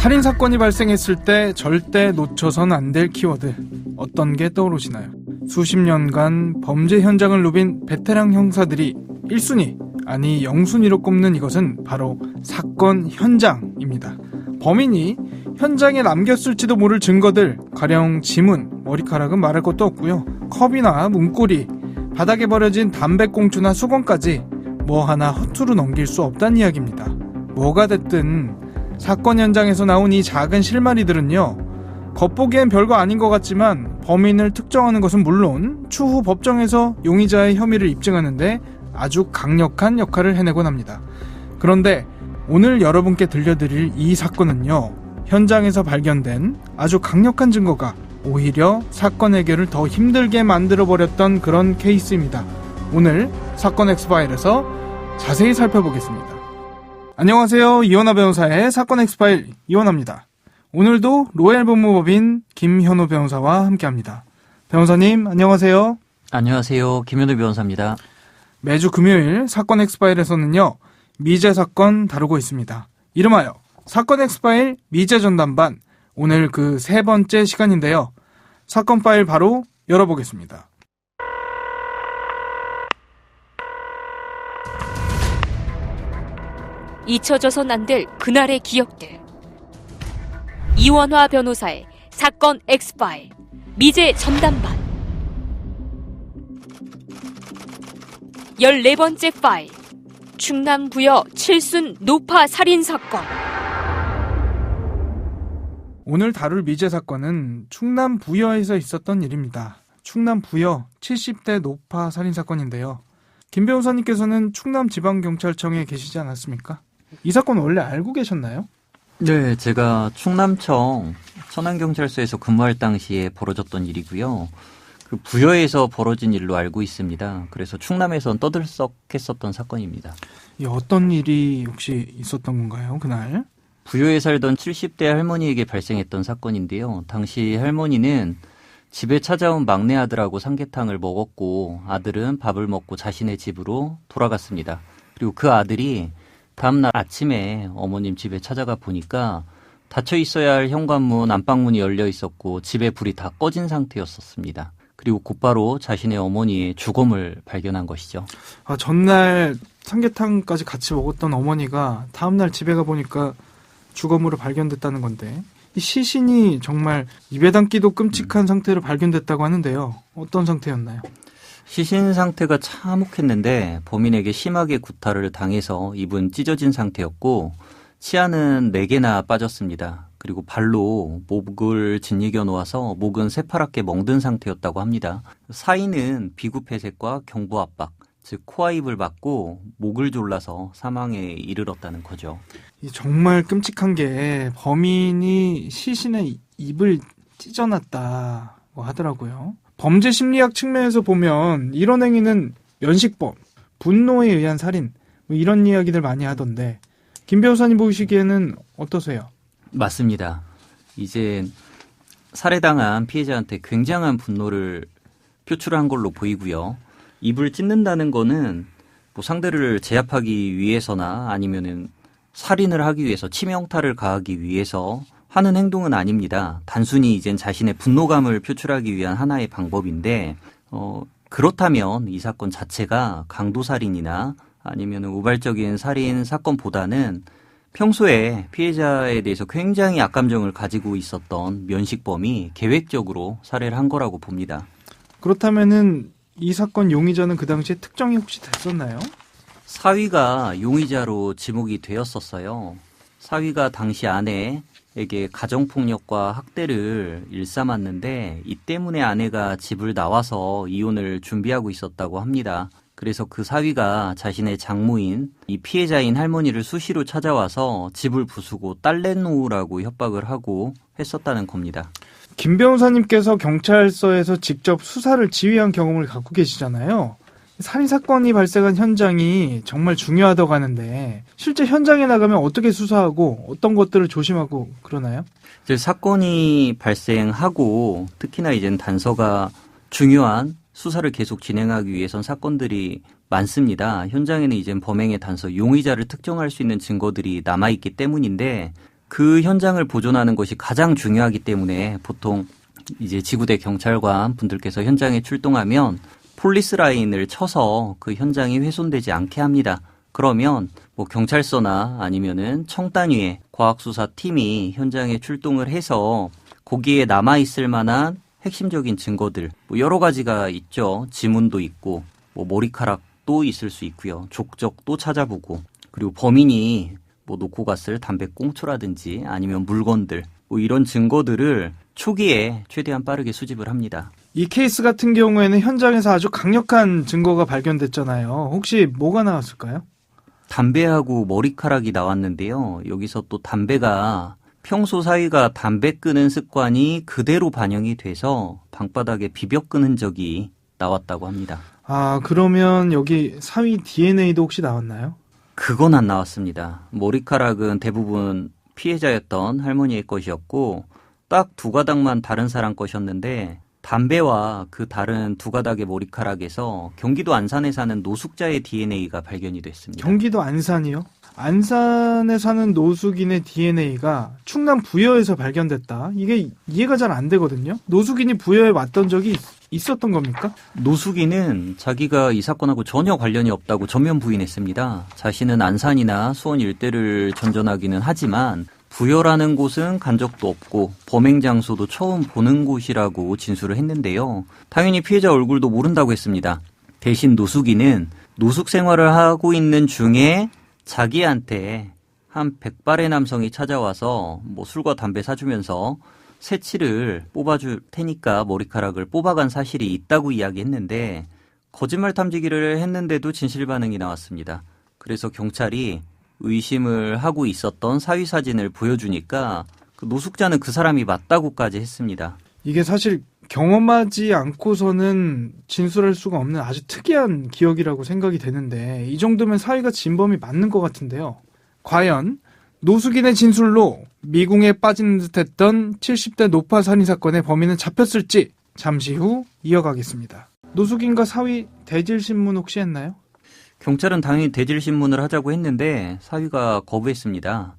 살인사건이 발생했을 때 절대 놓쳐선 안 될 키워드, 어떤 게 떠오르시나요? 수십 년간 범죄 현장을 누빈 베테랑 형사들이 1순위, 아니 0순위로 꼽는 이것은 바로 사건 현장입니다. 범인이 현장에 남겼을지도 모를 증거들, 가령 지문, 머리카락은 말할 것도 없고요. 컵이나 문고리, 바닥에 버려진 담배꽁초나 수건까지 뭐 하나 허투루 넘길 수 없다는 이야기입니다. 뭐가 됐든 사건 현장에서 나온 이 작은 실마리들은요, 겉보기엔 별거 아닌 것 같지만 범인을 특정하는 것은 물론 추후 법정에서 용의자의 혐의를 입증하는데 아주 강력한 역할을 해내곤 합니다. 그런데 오늘 여러분께 들려드릴 이 사건은요, 현장에서 발견된 아주 강력한 증거가 오히려 사건 해결을 더 힘들게 만들어버렸던 그런 케이스입니다. 오늘 사건 엑스파일에서 자세히 살펴보겠습니다. 안녕하세요. 이원하 변호사의 사건 엑스파일 이원하입니다. 오늘도 로얄 법무법인 김현우 변호사와 함께합니다. 변호사님 안녕하세요. 안녕하세요. 김현우 변호사입니다. 매주 금요일 사건 엑스파일에서는요, 미제 사건 다루고 있습니다. 이름하여 사건 엑스파일 미제 전담반, 오늘 그 세 번째 시간인데요. 사건 파일 바로 열어보겠습니다. 잊혀져선 안 될 그날의 기억들. 이원화 변호사의 사건 엑스파일 미제 전담반 14번째 파일, 충남 부여 칠순 노파 살인사건. 오늘 다룰 미제 사건은 충남 부여에서 있었던 일입니다. 충남 부여 70대 노파 살인사건인데요. 김 변호사님께서는 충남지방경찰청에 계시지 않았습니까? 이 사건 원래 알고 계셨나요? 네, 제가 충남청 천안경찰서에서 근무할 당시에 벌어졌던 일이고요. 그 부여에서 벌어진 일로 알고 있습니다. 그래서 충남에선 떠들썩했었던 사건입니다. 어떤 일이 혹시 있었던 건가요, 그날? 부여에 살던 70대 할머니에게 발생했던 사건인데요. 당시 할머니는 집에 찾아온 막내 아들하고 삼계탕을 먹었고 아들은 밥을 먹고 자신의 집으로 돌아갔습니다. 그리고 그 아들이 다음날 아침에 어머님 집에 찾아가 보니까 닫혀 있어야 할 현관문, 안방문이 열려 있었고 집에 불이 다 꺼진 상태였었습니다. 그리고 곧바로 자신의 어머니의 주검을 발견한 것이죠. 전날 삼계탕까지 같이 먹었던 어머니가 다음날 집에 가보니까 주검으로 발견됐다는 건데, 이 시신이 정말 입에 담기도 끔찍한 상태로 발견됐다고 하는데요. 어떤 상태였나요? 시신 상태가 참혹했는데 범인에게 심하게 구타를 당해서 입은 찢어진 상태였고 치아는 4개나 빠졌습니다. 그리고 발로 목을 짓이겨 놓아서 목은 새파랗게 멍든 상태였다고 합니다. 사인은 비구폐색과 경부압박, 즉 코와 입을 막고 목을 졸라서 사망에 이르렀다는 거죠. 정말 끔찍한 게 범인이 시신의 입을 찢어놨다고 하더라고요. 범죄 심리학 측면에서 보면 이런 행위는 면식범, 분노에 의한 살인, 이런 이야기들 많이 하던데, 김 변호사님 보시기에는 어떠세요? 맞습니다. 이제 살해당한 피해자한테 굉장한 분노를 표출한 걸로 보이고요. 입을 찢는다는 거는 뭐 상대를 제압하기 위해서나 아니면은 살인을 하기 위해서 치명타를 가하기 위해서 하는 행동은 아닙니다. 단순히 이젠 자신의 분노감을 표출하기 위한 하나의 방법인데, 그렇다면 이 사건 자체가 강도살인이나 아니면 우발적인 살인 사건보다는 평소에 피해자에 대해서 굉장히 악감정을 가지고 있었던 면식범이 계획적으로 살해를 한 거라고 봅니다. 그렇다면은 이 사건 용의자는 그 당시에 특정이 혹시 됐었나요? 사위가 용의자로 지목이 되었었어요. 사위가 당시 아내에게 가정폭력과 학대를 일삼았는데 이 때문에 아내가 집을 나와서 이혼을 준비하고 있었다고 합니다. 그래서 그 사위가 자신의 장모인 이 피해자인 할머니를 수시로 찾아와서 집을 부수고 딸 내놓으라고 협박을 하고 했었다는 겁니다. 김 변호사님께서 경찰서에서 직접 수사를 지휘한 경험을 갖고 계시잖아요. 살인사건이 발생한 현장이 정말 중요하다고 하는데 실제 현장에 나가면 어떻게 수사하고 어떤 것들을 조심하고 그러나요? 이제 사건이 발생하고 특히나 이제는 단서가 중요한 수사를 계속 진행하기 위해선 사건들이 많습니다. 현장에는 이제 범행의 단서, 용의자를 특정할 수 있는 증거들이 남아있기 때문인데 그 현장을 보존하는 것이 가장 중요하기 때문에 보통 이제 지구대 경찰관 분들께서 현장에 출동하면 폴리스 라인을 쳐서 그 현장이 훼손되지 않게 합니다. 그러면 뭐 경찰서나 아니면은 청단위의 과학수사팀이 현장에 출동을 해서 거기에 남아있을 만한 핵심적인 증거들, 뭐 여러 가지가 있죠. 지문도 있고, 뭐 머리카락도 있을 수 있고요. 족적도 찾아보고, 그리고 범인이 뭐 놓고 갔을 담배 꽁초라든지 아니면 물건들, 뭐 이런 증거들을 초기에 최대한 빠르게 수집을 합니다. 이 케이스 같은 경우에는 현장에서 아주 강력한 증거가 발견됐잖아요. 혹시 뭐가 나왔을까요? 담배하고 머리카락이 나왔는데요. 여기서 또 담배가 평소 사위가 담배 끄는 습관이 그대로 반영이 돼서 방바닥에 비벼 끈 흔적이 나왔다고 합니다. 아, 그러면 여기 사위 DNA도 혹시 나왔나요? 그건 안 나왔습니다. 머리카락은 대부분 피해자였던 할머니의 것이었고 딱 두 가닥만 다른 사람 것이었는데 담배와 그 다른 두 가닥의 머리카락에서 경기도 안산에 사는 노숙자의 DNA가 발견이 됐습니다. 경기도 안산이요? 안산에 사는 노숙인의 DNA가 충남 부여에서 발견됐다. 이게 이해가 잘 안 되거든요. 노숙인이 부여에 왔던 적이 있었던 겁니까? 노숙인은 자기가 이 사건하고 전혀 관련이 없다고 전면 부인했습니다. 자신은 안산이나 수원 일대를 전전하기는 하지만 부여라는 곳은 간 적도 없고 범행 장소도 처음 보는 곳이라고 진술을 했는데요. 당연히 피해자 얼굴도 모른다고 했습니다. 대신 노숙인은 노숙 생활을 하고 있는 중에 자기한테 한 100발의 남성이 찾아와서 뭐 술과 담배 사주면서 새치를 뽑아줄 테니까 머리카락을 뽑아간 사실이 있다고 이야기했는데 거짓말 탐지기를 했는데도 진실 반응이 나왔습니다. 그래서 경찰이 의심을 하고 있었던 사위 사진을 보여주니까 그 노숙자는 그 사람이 맞다고까지 했습니다. 이게 사실 경험하지 않고서는 진술할 수가 없는 아주 특이한 기억이라고 생각이 되는데 이 정도면 사위가 진범이 맞는 것 같은데요. 과연 노숙인의 진술로 미궁에 빠진 듯했던 70대 노파 살인 사건의 범인은 잡혔을지 잠시 후 이어가겠습니다. 노숙인과 사위 대질신문 혹시 했나요? 경찰은 당연히 대질신문을 하자고 했는데 사위가 거부했습니다.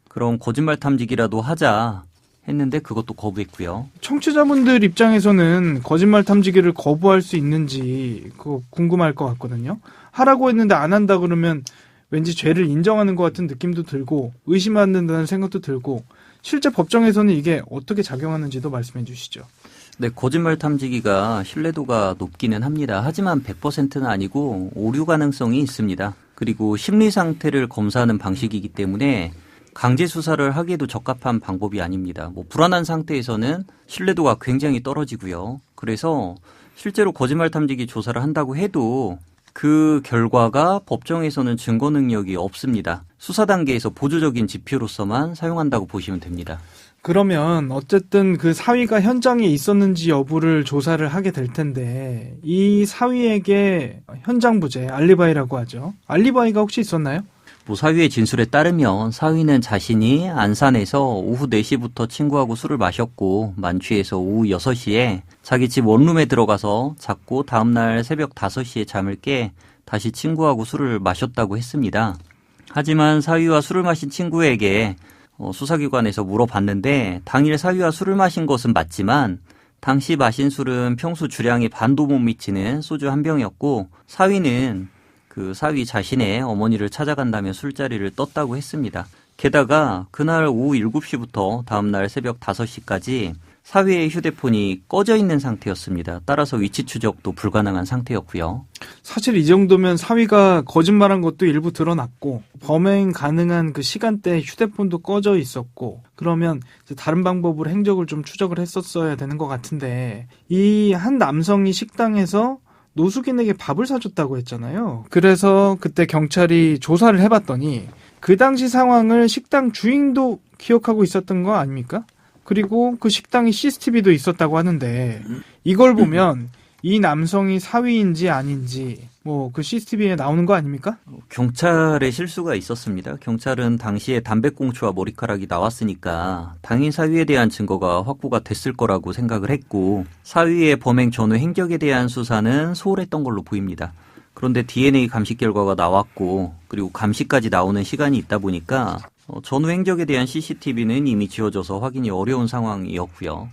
그럼 거짓말 탐지기라도 하자 했는데 그것도 거부했고요. 청취자분들 입장에서는 거짓말 탐지기를 거부할 수 있는지 그거 궁금할 것 같거든요. 하라고 했는데 안 한다 그러면 왠지 죄를 인정하는 것 같은 느낌도 들고 의심한다는 생각도 들고 실제 법정에서는 이게 어떻게 작용하는지도 말씀해 주시죠. 네, 거짓말 탐지기가 신뢰도가 높기는 합니다. 하지만 100%는 아니고 오류 가능성이 있습니다. 그리고 심리 상태를 검사하는 방식이기 때문에 강제 수사를 하기에도 적합한 방법이 아닙니다. 뭐 불안한 상태에서는 신뢰도가 굉장히 떨어지고요. 그래서 실제로 거짓말 탐지기 조사를 한다고 해도 그 결과가 법정에서는 증거 능력이 없습니다. 수사 단계에서 보조적인 지표로서만 사용한다고 보시면 됩니다. 그러면 어쨌든 그 사위가 현장에 있었는지 여부를 조사를 하게 될 텐데 이 사위에게 현장 부재, 알리바이라고 하죠. 알리바이가 혹시 있었나요? 뭐 사위의 진술에 따르면 사위는 자신이 안산에서 오후 4시부터 친구하고 술을 마셨고 만취해서 오후 6시에 자기 집 원룸에 들어가서 잤고 다음날 새벽 5시에 잠을 깨 다시 친구하고 술을 마셨다고 했습니다. 하지만 사위와 술을 마신 친구에게 수사기관에서 물어봤는데 당일 사위와 술을 마신 것은 맞지만 당시 마신 술은 평소 주량의 반도 못 미치는 소주 한 병이었고 사위는 그 사위 자신의 어머니를 찾아간다며 술자리를 떴다고 했습니다. 게다가 그날 오후 7시부터 다음날 새벽 5시까지 사위의 휴대폰이 꺼져 있는 상태였습니다. 따라서 위치 추적도 불가능한 상태였고요. 사실 이 정도면 사위가 거짓말한 것도 일부 드러났고 범행 가능한 그 시간대에 휴대폰도 꺼져 있었고 그러면 이제 다른 방법으로 행적을 좀 추적을 했었어야 되는 것 같은데 이 한 남성이 식당에서 노숙인에게 밥을 사줬다고 했잖아요. 그래서 그때 경찰이 조사를 해봤더니 그 당시 상황을 식당 주인도 기억하고 있었던 거 아닙니까? 그리고 그 식당에 CCTV도 있었다고 하는데 이걸 보면 이 남성이 사위인지 아닌지 뭐 그 CCTV에 나오는 거 아닙니까? 경찰의 실수가 있었습니다. 경찰은 당시에 담배꽁초와 머리카락이 나왔으니까 당인 사위에 대한 증거가 확보가 됐을 거라고 생각을 했고 사위의 범행 전후 행적에 대한 수사는 소홀했던 걸로 보입니다. 그런데 DNA 감식 결과가 나왔고 그리고 감식까지 나오는 시간이 있다 보니까 전후 행적에 대한 CCTV는 이미 지워져서 확인이 어려운 상황이었고요.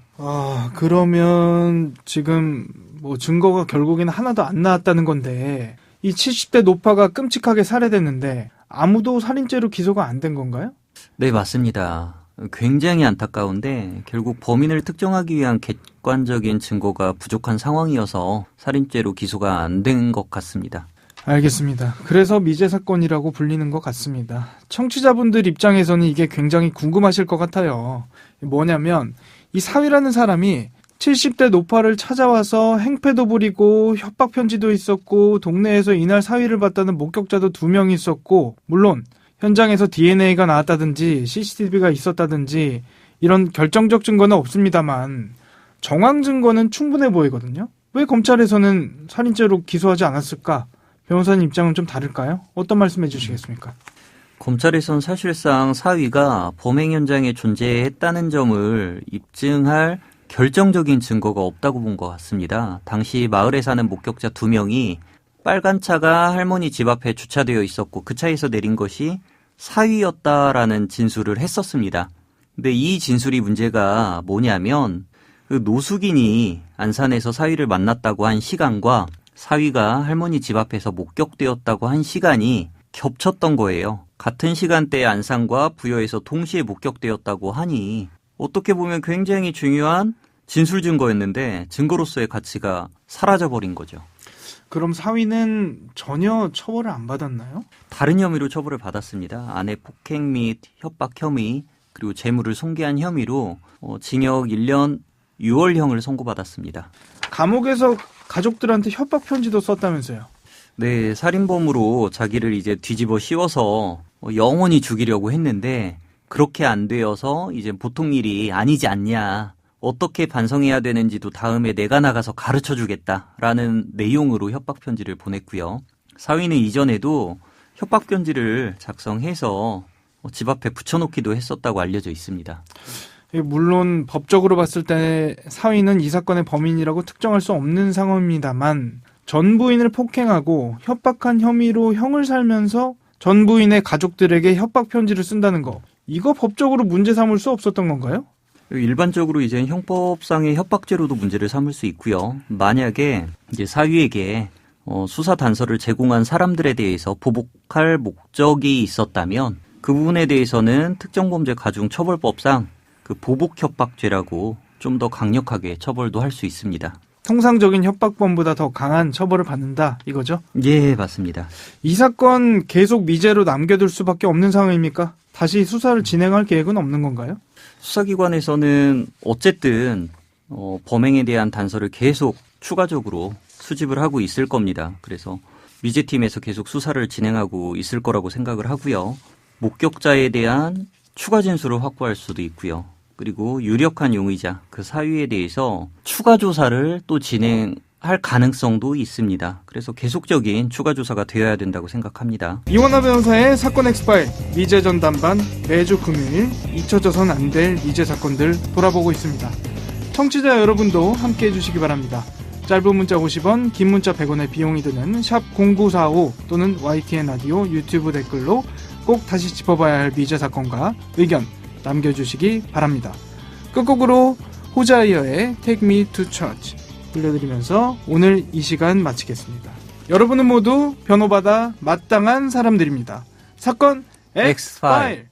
그러면 지금 뭐 증거가 결국에는 하나도 안 나왔다는 건데 이 70대 노파가 끔찍하게 살해됐는데 아무도 살인죄로 기소가 안 된 건가요? 네, 맞습니다. 굉장히 안타까운데 결국 범인을 특정하기 위한 객관적인 증거가 부족한 상황이어서 살인죄로 기소가 안 된 것 같습니다. 알겠습니다. 그래서 미제 사건이라고 불리는 것 같습니다. 청취자분들 입장에서는 이게 굉장히 궁금하실 것 같아요. 뭐냐면 이 사위라는 사람이 70대 노파를 찾아와서 행패도 부리고 협박 편지도 있었고 동네에서 이날 사위를 봤다는 목격자도 2명 있었고 물론 현장에서 DNA가 나왔다든지 CCTV가 있었다든지 이런 결정적 증거는 없습니다만 정황 증거는 충분해 보이거든요. 왜 검찰에서는 살인죄로 기소하지 않았을까? 변호사님 입장은 좀 다를까요? 어떤 말씀해 주시겠습니까? 검찰에선 사실상 사위가 범행 현장에 존재했다는 점을 입증할 결정적인 증거가 없다고 본 것 같습니다. 당시 마을에 사는 목격자 2명이 빨간 차가 할머니 집 앞에 주차되어 있었고 그 차에서 내린 것이 사위였다라는 진술을 했었습니다. 근데 이 진술이 문제가 뭐냐면 그 노숙인이 안산에서 사위를 만났다고 한 시간과 사위가 할머니 집 앞에서 목격되었다고 한 시간이 겹쳤던 거예요. 같은 시간대에 안산과 부여에서 동시에 목격되었다고 하니 어떻게 보면 굉장히 중요한 진술 증거였는데 증거로서의 가치가 사라져버린 거죠. 그럼 사위는 전혀 처벌을 안 받았나요? 다른 혐의로 처벌을 받았습니다. 아내 폭행 및 협박 혐의 그리고 재물을 손괴한 혐의로 징역 1년 6월형을 선고받았습니다. 감옥에서 가족들한테 협박 편지도 썼다면서요? 네, 살인범으로 자기를 이제 뒤집어 씌워서 영원히 죽이려고 했는데 그렇게 안 되어서 이제 보통 일이 아니지 않냐. 어떻게 반성해야 되는지도 다음에 내가 나가서 가르쳐 주겠다라는 내용으로 협박 편지를 보냈고요. 사위는 이전에도 협박 편지를 작성해서 집 앞에 붙여놓기도 했었다고 알려져 있습니다. 물론 법적으로 봤을 때 사위는 이 사건의 범인이라고 특정할 수 없는 상황입니다만 전 부인을 폭행하고 협박한 혐의로 형을 살면서 전 부인의 가족들에게 협박 편지를 쓴다는 거 이거 법적으로 문제 삼을 수 없었던 건가요? 일반적으로 이제 형법상의 협박죄로도 문제를 삼을 수 있고요. 만약에 이제 사위에게 수사 단서를 제공한 사람들에 대해서 보복할 목적이 있었다면 그 부분에 대해서는 특정범죄 가중처벌법상 그 보복협박죄라고 좀 더 강력하게 처벌도 할 수 있습니다. 통상적인 협박범보다 더 강한 처벌을 받는다 이거죠? 예, 맞습니다. 이 사건 계속 미제로 남겨둘 수밖에 없는 상황입니까? 다시 수사를 진행할 계획은 없는 건가요? 수사기관에서는 어쨌든 범행에 대한 단서를 계속 추가적으로 수집을 하고 있을 겁니다. 그래서 미제팀에서 계속 수사를 진행하고 있을 거라고 생각을 하고요. 목격자에 대한 추가 진술을 확보할 수도 있고요. 그리고 유력한 용의자, 그 사위에 대해서 추가 조사를 또 진행할 가능성도 있습니다. 그래서 계속적인 추가 조사가 되어야 된다고 생각합니다. 이원하 변호사의 사건 엑스파일 미제 전담반 매주 금요일 잊혀져선 안 될 미제 사건들 돌아보고 있습니다. 청취자 여러분도 함께 해주시기 바랍니다. 짧은 문자 50원, 긴 문자 100원의 비용이 드는 샵 0945 또는 YTN 라디오 유튜브 댓글로 꼭 다시 짚어봐야 할 미제 사건과 의견 남겨주시기 바랍니다. 끝곡으로 호자이어의 Take Me to Church 들려드리면서 오늘 이 시간 마치겠습니다. 여러분은 모두 변호받아 마땅한 사람들입니다. 사건 X파일.